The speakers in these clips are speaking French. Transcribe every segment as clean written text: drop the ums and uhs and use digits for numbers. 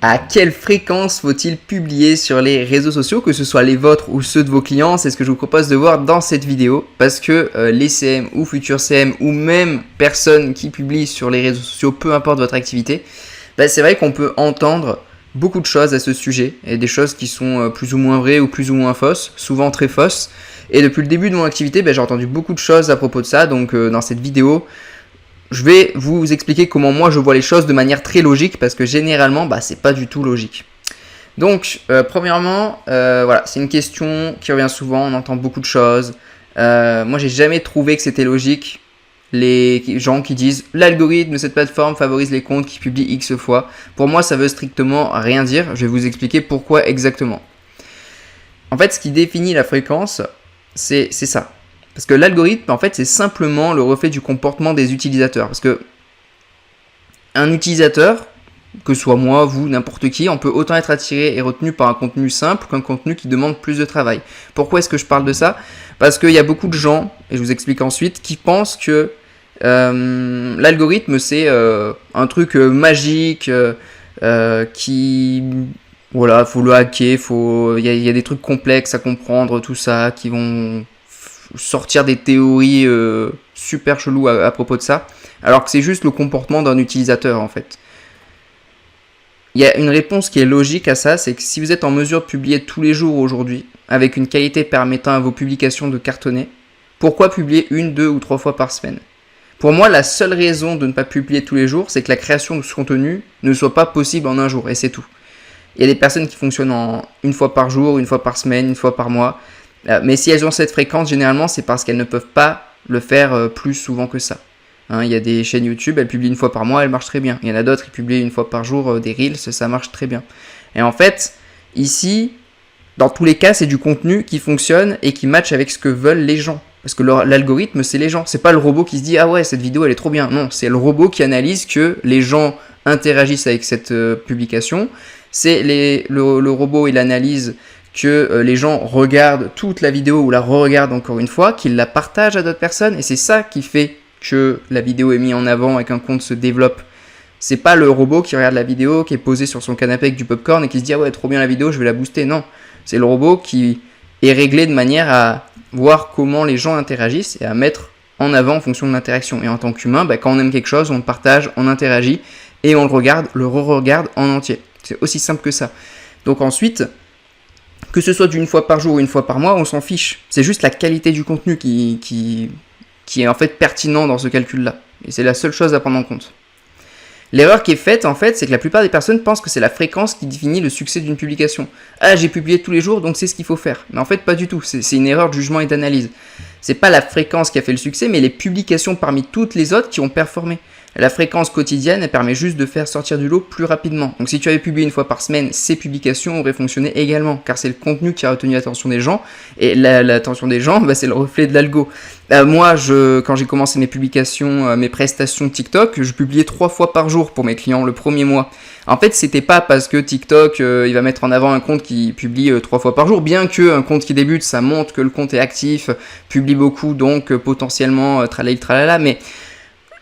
À quelle fréquence faut-il publier sur les réseaux sociaux, que ce soit les vôtres ou ceux de vos clients? C'est ce que je vous propose de voir dans cette vidéo, parce que les CM ou futurs CM ou même personnes qui publient sur les réseaux sociaux, peu importe votre activité, c'est vrai qu'on peut entendre beaucoup de choses à ce sujet, et des choses qui sont plus ou moins vraies ou plus ou moins fausses, souvent très fausses. Et depuis le début de mon activité, j'ai entendu beaucoup de choses à propos de ça, donc dans cette vidéo, je vais vous expliquer comment moi je vois les choses de manière très logique, parce que généralement c'est pas du tout logique. Donc premièrement, voilà, c'est une question qui revient souvent, on entend beaucoup de choses. Moi j'ai jamais trouvé que c'était logique les gens qui disent l'algorithme de cette plateforme favorise les comptes qui publient X fois. Pour moi ça veut strictement rien dire, je vais vous expliquer pourquoi exactement. En fait ce qui définit la fréquence, c'est ça. Parce que l'algorithme, en fait, c'est simplement le reflet du comportement des utilisateurs. Parce que un utilisateur, que ce soit moi, vous, n'importe qui, on peut autant être attiré et retenu par un contenu simple qu'un contenu qui demande plus de travail. Pourquoi est-ce que je parle de ça? Parce qu'il y a beaucoup de gens, et je vous explique ensuite, qui pensent que l'algorithme, c'est un truc magique qui... Voilà, faut le hacker, il y a des trucs complexes à comprendre, tout ça, qui vont sortir des théories super cheloues à propos de ça, alors que c'est juste le comportement d'un utilisateur en fait. Il y a une réponse qui est logique à ça, c'est que si vous êtes en mesure de publier tous les jours aujourd'hui, avec une qualité permettant à vos publications de cartonner, pourquoi publier 1, 2 ou 3 fois par semaine? Pour moi, la seule raison de ne pas publier tous les jours, c'est que la création de ce contenu ne soit pas possible en un jour, et c'est tout. Il y a des personnes qui fonctionnent en une fois par jour, une fois par semaine, une fois par mois. Mais si elles ont cette fréquence, généralement, c'est parce qu'elles ne peuvent pas le faire plus souvent que ça. Il y a des chaînes YouTube, elles publient une fois par mois, elles marchent très bien. Il y en a d'autres qui publient une fois par jour des Reels, ça marche très bien. Et en fait, ici, dans tous les cas, c'est du contenu qui fonctionne et qui matche avec ce que veulent les gens. Parce que l'algorithme, c'est les gens. C'est pas le robot qui se dit « Ah ouais, cette vidéo, elle est trop bien ». Non, c'est le robot qui analyse que les gens interagissent avec cette publication. C'est le robot, il analyse que les gens regardent toute la vidéo ou la re-regardent encore une fois, qu'ils la partagent à d'autres personnes, et c'est ça qui fait que la vidéo est mise en avant et qu'un compte se développe. C'est pas le robot qui regarde la vidéo, qui est posé sur son canapé avec du popcorn et qui se dit « Ah ouais, trop bien la vidéo, je vais la booster ». Non, c'est le robot qui est réglé de manière à voir comment les gens interagissent et à mettre en avant en fonction de l'interaction. Et en tant qu'humain, quand on aime quelque chose, on le partage, on interagit et on le regarde, le re-regarde en entier. C'est aussi simple que ça. Donc ensuite, que ce soit d'une fois par jour ou une fois par mois, on s'en fiche. C'est juste la qualité du contenu qui est en fait pertinent dans ce calcul-là. Et c'est la seule chose à prendre en compte. L'erreur qui est faite, en fait, c'est que la plupart des personnes pensent que c'est la fréquence qui définit le succès d'une publication. Ah, j'ai publié tous les jours, donc c'est ce qu'il faut faire. Mais en fait, pas du tout. C'est une erreur de jugement et d'analyse. C'est pas la fréquence qui a fait le succès, mais les publications parmi toutes les autres qui ont performé. La fréquence quotidienne, elle permet juste de faire sortir du lot plus rapidement. Donc si tu avais publié une fois par semaine, ces publications auraient fonctionné également, car c'est le contenu qui a retenu l'attention des gens, et l'attention des gens, c'est le reflet de l'algo. Moi, quand j'ai commencé mes publications, mes prestations TikTok, je publiais 3 fois par jour pour mes clients le premier mois. En fait, c'était pas parce que TikTok, il va mettre en avant un compte qui publie 3 fois par jour, bien qu'un compte qui débute, ça montre que le compte est actif, publie beaucoup, donc potentiellement tralala tralala, mais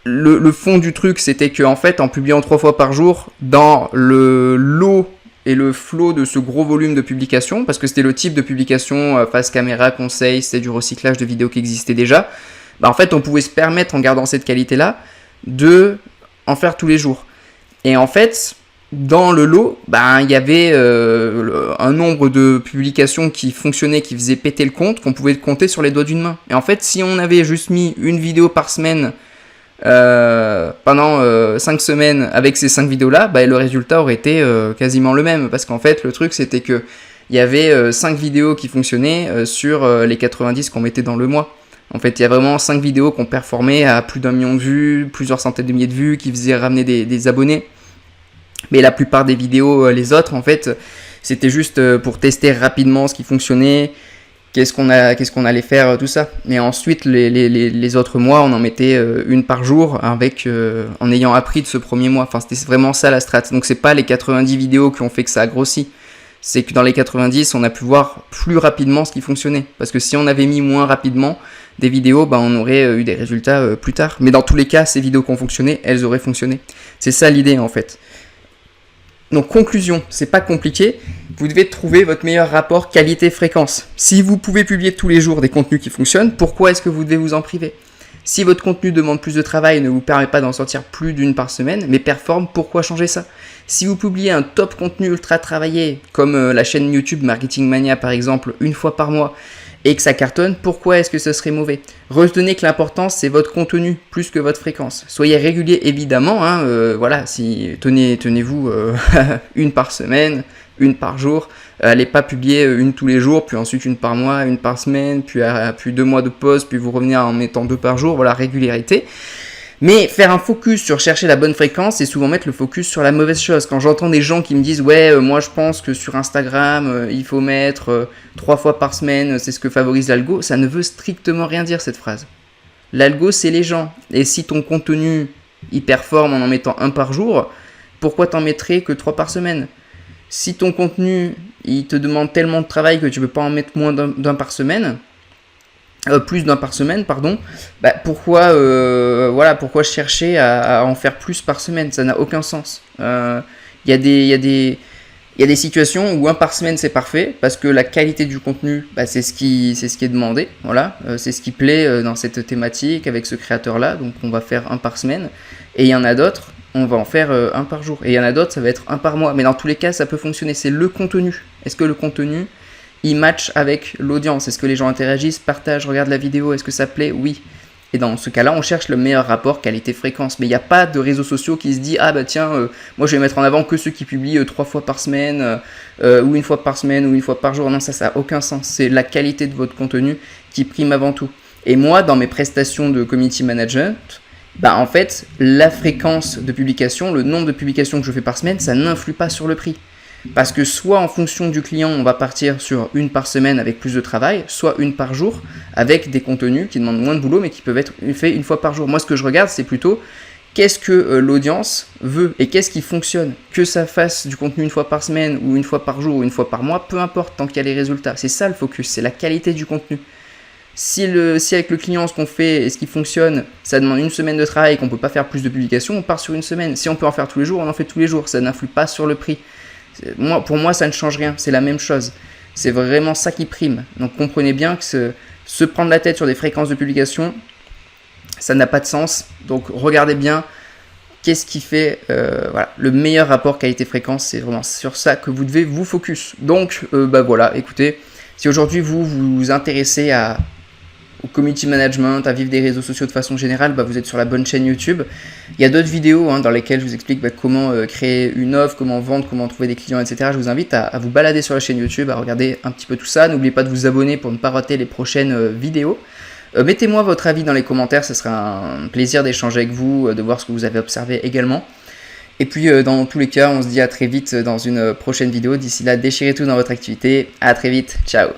le fond du truc, c'était qu'en fait, en publiant 3 fois par jour, dans le lot et le flow de ce gros volume de publications, parce que c'était le type de publication face caméra, conseil, c'était du recyclage de vidéos qui existait déjà, en fait, on pouvait se permettre, en gardant cette qualité-là, de en faire tous les jours. Et en fait, dans le lot, il y avait un nombre de publications qui fonctionnaient, qui faisaient péter le compte, qu'on pouvait compter sur les doigts d'une main. Et en fait, si on avait juste mis une vidéo par semaine pendant 5 semaines avec ces 5 vidéos là, le résultat aurait été quasiment le même, parce qu'en fait le truc c'était que il y avait 5 vidéos qui fonctionnaient sur les 90 qu'on mettait dans le mois. En fait il y a vraiment 5 vidéos qui ont performé à plus d'1 million de vues, plusieurs centaines de milliers de vues, qui faisaient ramener des abonnés, mais la plupart des vidéos, les autres en fait, c'était juste pour tester rapidement ce qui fonctionnait, qu'est-ce qu'on allait faire, tout ça. Mais ensuite, les autres mois, on en mettait une par jour en ayant appris de ce premier mois. Enfin, c'était vraiment ça la strat. Donc, c'est pas les 90 vidéos qui ont fait que ça a grossi. C'est que dans les 90, on a pu voir plus rapidement ce qui fonctionnait. Parce que si on avait mis moins rapidement des vidéos, on aurait eu des résultats plus tard. Mais dans tous les cas, ces vidéos qui ont fonctionné, elles auraient fonctionné. C'est ça l'idée, en fait. Donc conclusion, c'est pas compliqué, vous devez trouver votre meilleur rapport qualité-fréquence. Si vous pouvez publier tous les jours des contenus qui fonctionnent, pourquoi est-ce que vous devez vous en priver? Si votre contenu demande plus de travail et ne vous permet pas d'en sortir plus d'une par semaine, mais performe, pourquoi changer ça? Si vous publiez un top contenu ultra travaillé, comme la chaîne YouTube Marketing Mania par exemple, une fois par mois, et que ça cartonne, pourquoi est-ce que ce serait mauvais? Retenez que l'important c'est votre contenu plus que votre fréquence. Soyez régulier évidemment, voilà, tenez-vous une par semaine, une par jour. Allez pas publier une tous les jours, puis ensuite une par mois, une par semaine, puis 2 mois de pause, puis vous revenez en mettant 2 par jour, voilà, régularité. Mais faire un focus sur chercher la bonne fréquence, c'est souvent mettre le focus sur la mauvaise chose. Quand j'entends des gens qui me disent « Ouais, moi je pense que sur Instagram, il faut mettre 3 fois par semaine, c'est ce que favorise l'algo », ça ne veut strictement rien dire cette phrase. L'algo, c'est les gens. Et si ton contenu, il performe en mettant 1 par jour, pourquoi t'en mettrais que 3 par semaine? Si ton contenu, il te demande tellement de travail que tu ne peux pas en mettre moins d'un par semaine, plus d'un par semaine, pardon, pourquoi chercher à en faire plus par semaine? Ça n'a aucun sens. Il y a des situations où 1 par semaine c'est parfait, parce que la qualité du contenu, c'est ce qui est demandé, voilà, c'est ce qui plaît dans cette thématique avec ce créateur-là, donc on va faire 1 par semaine, et il y en a d'autres, on va en faire 1 par jour, et il y en a d'autres, ça va être 1 par mois, mais dans tous les cas, ça peut fonctionner, c'est le contenu. Est-ce que le contenu, il match avec l'audience? Est-ce que les gens interagissent, partagent, regardent la vidéo? Est-ce que ça plaît? Oui. Et dans ce cas-là, on cherche le meilleur rapport qualité-fréquence. Mais il n'y a pas de réseaux sociaux qui se disent « Ah bah tiens, moi je vais mettre en avant que ceux qui publient 3 fois par semaine, ou 1 fois par semaine, ou 1 fois par jour. » Non, ça n'a aucun sens. C'est la qualité de votre contenu qui prime avant tout. Et moi, dans mes prestations de community management, en fait, la fréquence de publication, le nombre de publications que je fais par semaine, ça n'influe pas sur le prix. Parce que soit en fonction du client, on va partir sur 1 par semaine avec plus de travail, soit 1 par jour avec des contenus qui demandent moins de boulot mais qui peuvent être faits 1 fois par jour. Moi, ce que je regarde, c'est plutôt qu'est-ce que l'audience veut et qu'est-ce qui fonctionne. Que ça fasse du contenu 1 fois par semaine ou 1 fois par jour ou 1 fois par mois, peu importe tant qu'il y a les résultats. C'est ça le focus, c'est la qualité du contenu. Si avec le client, ce qu'on fait et ce qui fonctionne, ça demande 1 semaine de travail et qu'on ne peut pas faire plus de publications, on part sur 1 semaine. Si on peut en faire tous les jours, on en fait tous les jours. Ça n'influe pas sur le prix. Pour moi, ça ne change rien, c'est la même chose. C'est vraiment ça qui prime. Donc comprenez bien que se prendre la tête sur des fréquences de publication, ça n'a pas de sens. Donc regardez bien qu'est-ce qui fait le meilleur rapport qualité-fréquence. C'est vraiment sur ça que vous devez vous focus. Donc voilà, écoutez, si aujourd'hui vous vous intéressez au community management, à vivre des réseaux sociaux de façon générale, vous êtes sur la bonne chaîne YouTube. Il y a d'autres vidéos dans lesquelles je vous explique comment créer une offre, comment vendre, comment trouver des clients, etc. Je vous invite à vous balader sur la chaîne YouTube, à regarder un petit peu tout ça. N'oubliez pas de vous abonner pour ne pas rater les prochaines vidéos. Mettez-moi votre avis dans les commentaires, ce sera un plaisir d'échanger avec vous, de voir ce que vous avez observé également. Et puis dans tous les cas, on se dit à très vite dans une prochaine vidéo. D'ici là, déchirez tout dans votre activité. À très vite, ciao.